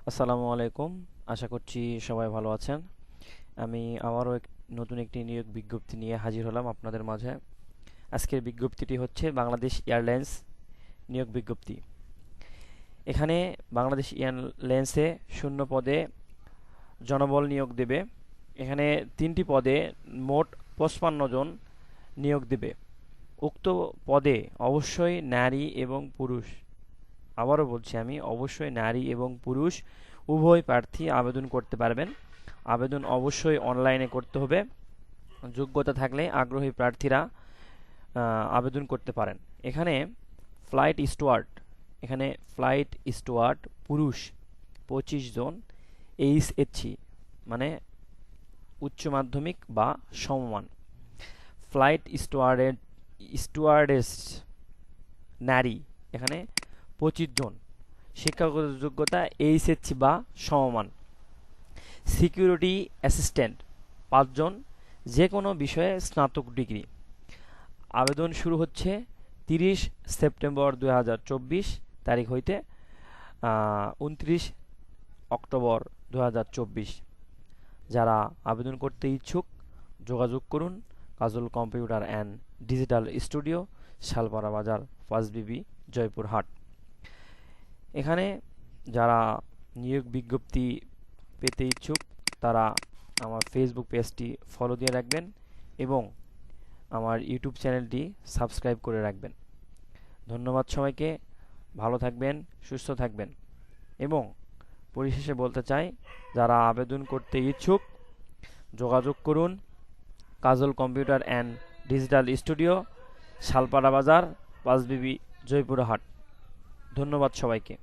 আসসালামু আলাইকুম। আশা করছি সবাই ভালো আছেন। আমি আবারও নতুন একটি নিয়োগ বিজ্ঞপ্তি নিয়ে হাজির হলাম আপনাদের মাঝে। আজকের বিজ্ঞপ্তিটি হচ্ছে বাংলাদেশ এয়ারলাইন্স নিয়োগ বিজ্ঞপ্তি। এখানে বাংলাদেশ এয়ারলাইন্সে শূন্য পদে জনবল নিয়োগ দেবে। এখানে 3টি পদে মোট 55 জন নিয়োগ দেবে। উক্ত পদে অবশ্যই নারী এবং পুরুষ, আবারও বলছি আমি, অবশ্যই নারী এবং পুরুষ উভয় প্রার্থী আবেদন করতে পারবেন। আবেদন অবশ্যই অনলাইনে করতে হবে। যোগ্যতা থাকলে আগ্রহী প্রার্থীরা আবেদন করতে পারেন। এখানে ফ্লাইট স্টুয়ার্ড এখানে ফ্লাইট স্টুয়ার্ড পুরুষ 25 জন, এইচএসসি মানে উচ্চ মাধ্যমিক বা সমমান। ফ্লাইট স্টুয়ার্ডেস নারী এখানে 25 জন, শিক্ষাগত যোগ্যতা এইচএসসি বা সমমান। সিকিউরিটি অ্যাসিস্ট্যান্ট 5 জন, যে কোনো বিষয়ে স্নাতক ডিগ্রি। আবেদন শুরু হচ্ছে 30 সেপ্টেম্বর 2024 তারিখ হইতে 29 অক্টোবর 2024। যারা আবেদন করতে ইচ্ছুক যোগাযোগ করুন কাজল কম্পিউটার অ্যান্ড ডিজিটাল স্টুডিও, শালপাড়া বাজার, 5 জয়পুরহাট। এখানে যারা নিয়োগ বিজ্ঞপ্তি পেতে ইচ্ছুক তারা আমার ফেসবুক পেজটি ফলো দিয়ে রাখবেন এবং আমার ইউটিউব চ্যানেলটি সাবস্ক্রাইব করে রাখবেন। ধন্যবাদ সবাইকে। ভালো থাকবেন, সুস্থ থাকবেন। এবং পরিশেষে বলতে চাই, যারা আবেদন করতে ইচ্ছুক যোগাযোগ করুন কাজল কম্পিউটার অ্যান্ড ডিজিটাল স্টুডিও, শালপাড়া বাজার, 5 জয়পুরহাট। ধন্যবাদ সবাইকে।